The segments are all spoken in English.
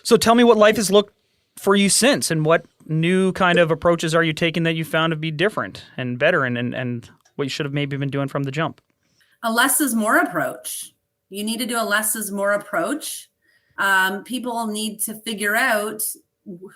So tell me what life has looked for you since, and what new kind of approaches are you taking that you found to be different and better, and what you should have maybe been doing from the jump? A less is more approach. You need to do a less is more approach. People need to figure out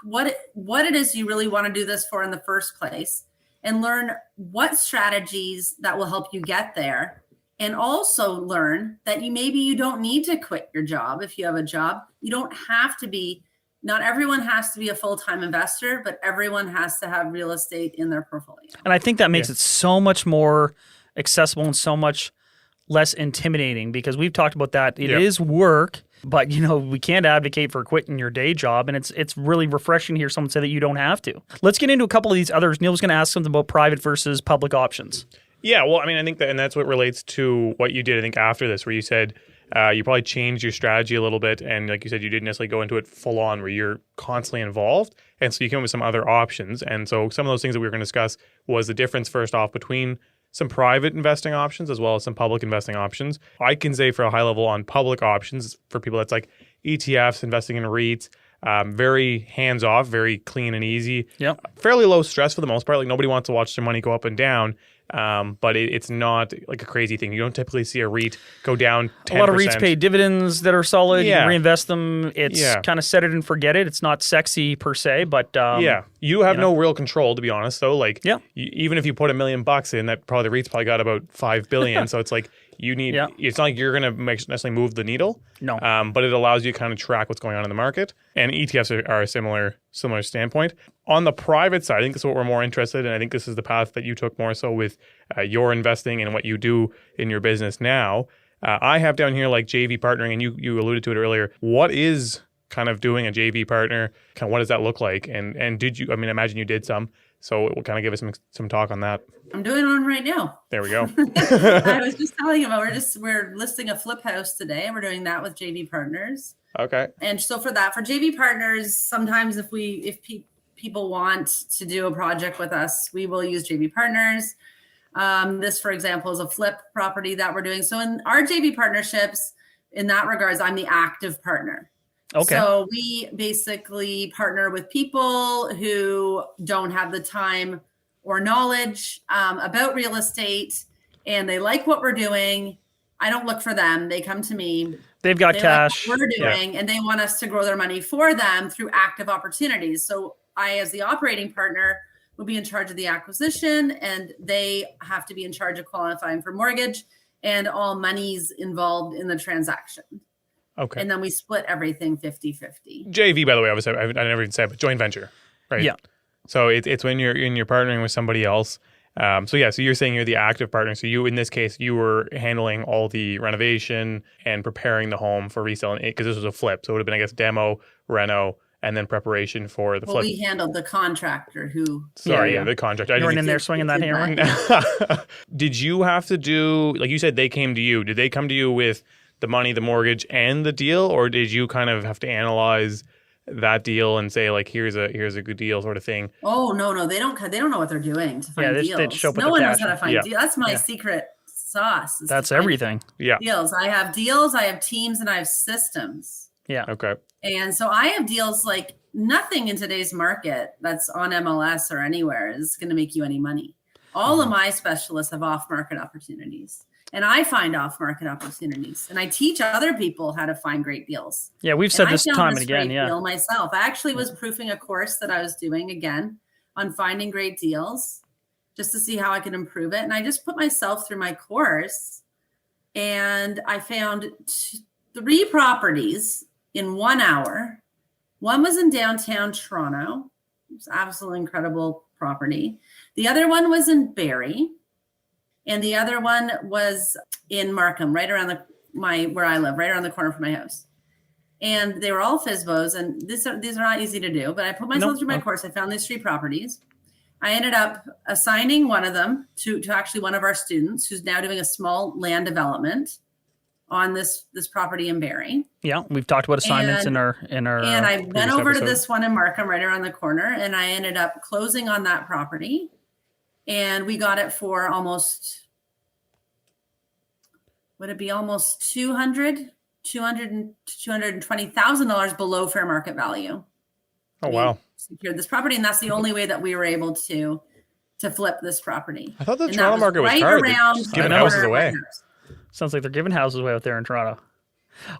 what it is you really want to do this for in the first place, and learn what strategies that will help you get there. And also learn that you don't need to quit your job. If you have a job, you don't have to be, not everyone has to be a full-time investor, but everyone has to have real estate in their portfolio. And I think that makes it so much more accessible and so much less intimidating, because we've talked about that. It is work, but we can't advocate for quitting your day job, and it's really refreshing to hear someone say that you don't have to. Let's get into a couple of these others. Neil was going to ask something about private versus public options. Yeah, well, I mean, I think that, and that's what relates to what you did, I think, after this, where you said you probably changed your strategy a little bit, and like you said, you didn't necessarily go into it full on, where you're constantly involved, and so you came up with some other options. And so some of those things that we were going to discuss was the difference, first off, between some private investing options as well as some public investing options. I can say for a high level on public options, for people that's like ETFs, investing in REITs, very hands-off, very clean and easy. Yep. Fairly low stress for the most part. Like, nobody wants to watch their money go up and down. But it's not like a crazy thing. You don't typically see a REIT go down 10%. A lot of REITs pay dividends that are solid. Yeah. You reinvest them. It's kind of set it and forget it. It's not sexy per se, but you have no real control, to be honest. Though, like, even if you put $1 million in, that probably the REIT's probably got about $5 billion. So it's like you need. It's not like you're going to necessarily move the needle. No. But it allows you to kind of track what's going on in the market. And ETFs are a similar standpoint. On the private side, I think this is what we're more interested in. I think this is the path that you took more so with your investing and what you do in your business now. I have down here like JV partnering, and you alluded to it earlier. What is kind of doing a JV partner? Kind of what does that look like? And did you? I mean, I imagine you did some. So it will kind of give us some talk on that. I'm doing one right now. There we go. I was just telling you about we're listing a flip house today, and we're doing that with JV partners. Okay. And so for JV partners, sometimes if people want to do a project with us, we will use JV partners. This, for example, is a flip property that we're doing. So in our JV partnerships, in that regards, I'm the active partner. Okay. So we basically partner with people who don't have the time or knowledge about real estate, and they like what we're doing. I don't look for them. They come to me. They've got cash. Like what we're doing, and they want us to grow their money for them through active opportunities. So I, as the operating partner, will be in charge of the acquisition, and they have to be in charge of qualifying for mortgage and all monies involved in the transaction. Okay. And then we split everything 50-50. JV, by the way, obviously, I never even said, but joint venture, right? Yeah. So it's when you're partnering with somebody else. So you're saying you're the active partner. So you, in this case, you were handling all the renovation and preparing the home for resale, because this was a flip. So it would have been, I guess, demo, reno, and then preparation for the flip. Well, we handled the contractor who... the contractor. You weren't in there swinging that hammer? Did you have to do, like you said, they came to you. Did they come to you with the money, the mortgage, and the deal? Or did you kind of have to analyze that deal and say, like, here's a good deal sort of thing? Oh, no. They don't know what they're doing to find deals. No one knows how to find deals. That's my secret sauce. That's everything. Deals. I have deals, I have teams, and I have systems. Yeah. Okay. And so I have deals like nothing in today's market that's on MLS or anywhere is going to make you any money. All of my specialists have off-market opportunities. And I find off-market opportunities, and I teach other people how to find great deals. Yeah, we've said this time and again. Deal myself. I actually was proofing a course that I was doing again on finding great deals, just to see how I could improve it. And I just put myself through my course, and I found 3 properties in 1 hour. One was in downtown Toronto. It was absolutely incredible property. The other one was in Barrie. And the other one was in Markham, right around where I live, right around the corner from my house. And they were all FSBOs, and these are not easy to do. But I put myself through my course. I found these 3 properties. I ended up assigning one of them to actually one of our students, who's now doing a small land development on this property in Barrie. Yeah, we've talked about assignments in our. And I went over to this one in Markham, right around the corner, and I ended up closing on that property. And we got it for almost 200 $200,000 to $220,000 below fair market value. Oh, wow. Secured this property, and that's the only way that we were able to flip this property. I thought the And Toronto that market was right hard. They're around just the giving corner houses of my away. house. Sounds like they're giving houses away out there in Toronto.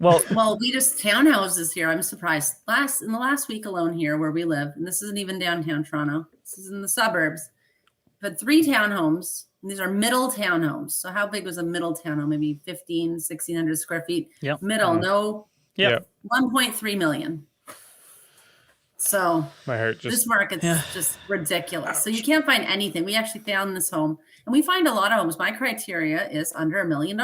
Well, Well, we just townhouses here. I'm surprised. In the last week alone here where we live, and this isn't even downtown Toronto. This is in the suburbs. But 3 townhomes. And these are middle townhomes. So how big was a middle townhome? Maybe 1,600 square feet. Yep. Middle, no, yeah. 1.3 million. So My heart just. this market's just ridiculous. So you can't find anything. We actually found this home, and we find a lot of homes. My criteria is under $1 million.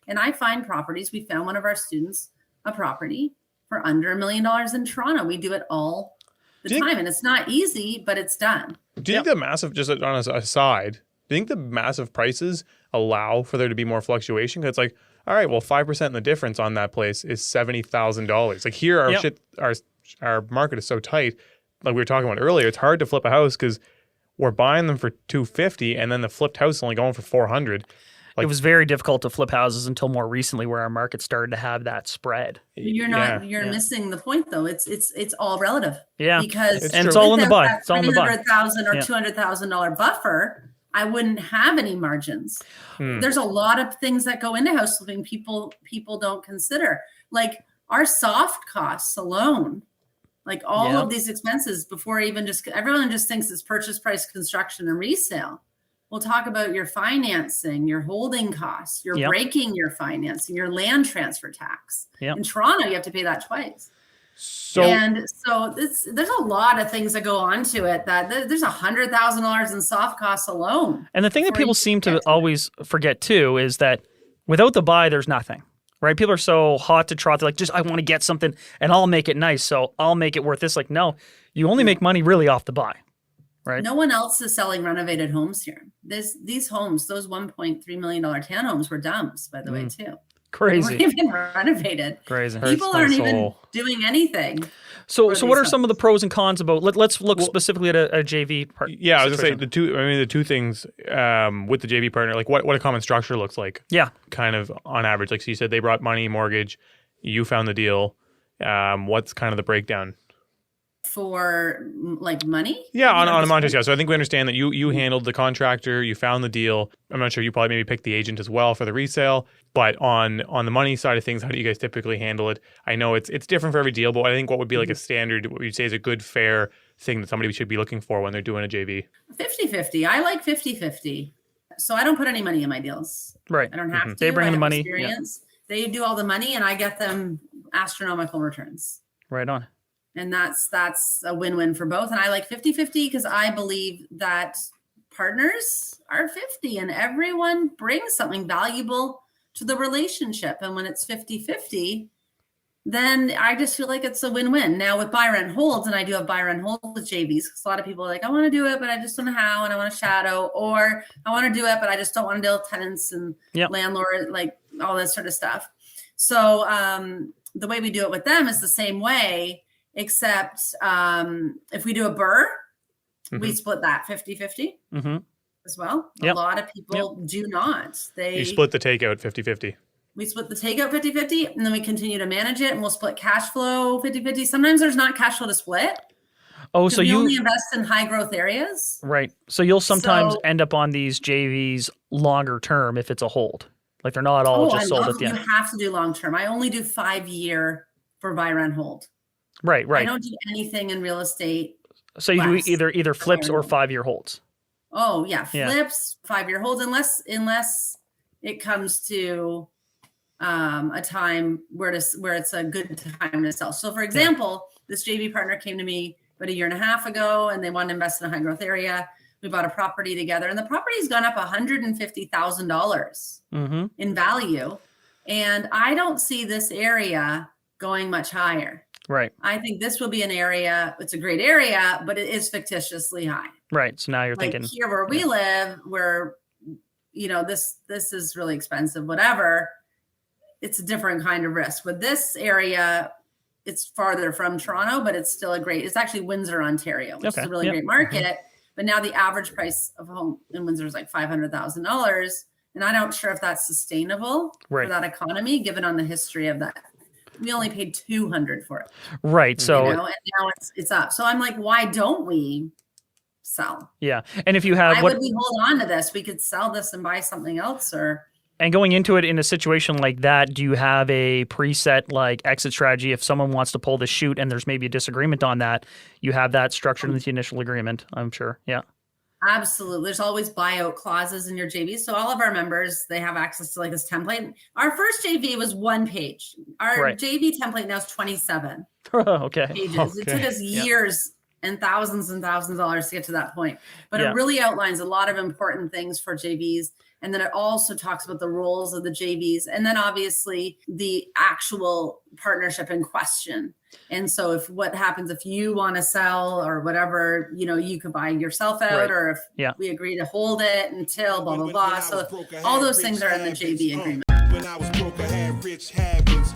And I find properties. We found one of our students a property for under $1 million in Toronto. We do it all the time, and it's not easy, but it's done. Do you think the massive, just on a aside, do you think the massive prices allow for there to be more fluctuation? Because it's like, all right, well, 5% in the difference on that place is $70,000. Like here, our market is so tight. Like we were talking about earlier, it's hard to flip a house because we're buying them for $250, and then the flipped house is only going for $400. It was very difficult to flip houses until more recently, where our market started to have that spread. You're missing the point though. It's all relative. Yeah. Because it's all in the buy. It's all in the buy. $300,000 or $200,000 buffer, I wouldn't have any margins. There's a lot of things that go into house flipping people don't consider. Like our soft costs alone, like all of these expenses before even everyone just thinks it's purchase price, construction, and resale. We'll talk about your financing, your holding costs, your breaking your financing, your land transfer tax. In Toronto, you have to pay that twice. There's a lot of things that go on to it. That there's $100,000 in soft costs alone. And the thing that people seem to always forget too is that without the buy, there's nothing. Right? People are so hot to trot. They're like, I want to get something and I'll make it nice. So I'll make it worth this. Like, no, you only make money really off the buy. Right. No one else is selling renovated homes here. These homes, those $1.3 million townhomes were dumps, by the way, too. Crazy. They weren't even renovated. Crazy. People aren't even doing anything. So what are some of the pros and cons about? Let's look specifically at a JV partner. Yeah, I was gonna say the two things with the JV partner, like what a common structure looks like. Yeah. Kind of on average, like so you said, they brought money, mortgage, you found the deal. What's kind of the breakdown? For like money? Yeah, on a monetary scale. So I think we understand that you handled the contractor, you found the deal. I'm not sure, you probably maybe picked the agent as well for the resale. But on the money side of things, how do you guys typically handle it? I know it's different for every deal, but I think what would be like a standard, what you'd say is a good, fair thing that somebody should be looking for when they're doing a JV? 50-50. I like 50-50. So I don't put any money in my deals. Right. I don't have to. They bring the money. Experience. They do all the money and I get them astronomical returns. Right on. And that's a win-win for both. And I like 50-50 because I believe that partners are 50 and everyone brings something valuable to the relationship. And when it's 50-50, then I just feel like it's a win-win. Now with buy, rent, holds, and I do have buy, rent, hold with JVs, because a lot of people are like, I want to do it, but I just don't know how, and I want to shadow, or I want to do it, but I just don't want to deal with tenants and landlord, like all this sort of stuff. So the way we do it with them is the same way, except if we do a BRRRR, we split that 50-50 as well. A lot of people do not. You split the takeout 50-50. We split the takeout 50-50, and then we continue to manage it, and we'll split cash flow 50-50. Sometimes there's not cash flow to split. Oh, so you only invest in high growth areas. Right. So you'll sometimes end up on these JVs longer term if it's a hold. Like they're not all just sold at the end. You have to do long term. I only do 5-year for buy, rent, hold. Right. I don't do anything in real estate. So you do either flips or 5-year holds. Oh yeah, flips, 5-year holds, unless it comes to a time where it's a good time to sell. So for example, this JV partner came to me about 1.5 years ago and they wanted to invest in a high growth area. We bought a property together and the property's gone up $150,000 in value. And I don't see this area going much higher. Right. I think this will be an area, it's a great area, but it is fictitiously high. Right. So now you're thinking here where we live, where, this is really expensive, whatever. It's a different kind of risk. With this area, it's farther from Toronto, but it's still it's actually Windsor, Ontario, which is a really great market. But now the average price of a home in Windsor is like $500,000. And I'm not sure if that's sustainable for that economy, given on the history of that. We only paid $200 for it. Right. So, and now it's up. So I'm like, why don't we sell? Yeah. And if you have, why would we hold on to this? We could sell this and buy something else, or. And going into it in a situation like that, do you have a preset like exit strategy? If someone wants to pull the chute and there's maybe a disagreement on that, you have that structured in the initial agreement, I'm sure. Yeah. Absolutely. There's always buyout clauses in your JV. So all of our members, they have access to like this template. Our first JV was 1 page. Our JV template now is 27 pages. It took us years and thousands of dollars to get to that point. But it really outlines a lot of important things for JVs. And then it also talks about the roles of the JVs. And then obviously the actual partnership in question. And so what happens if you want to sell or whatever, you could buy yourself out, or if we agree to hold it until blah, blah, blah. So all those things are in the JV agreement. When I was broke, I had rich habits.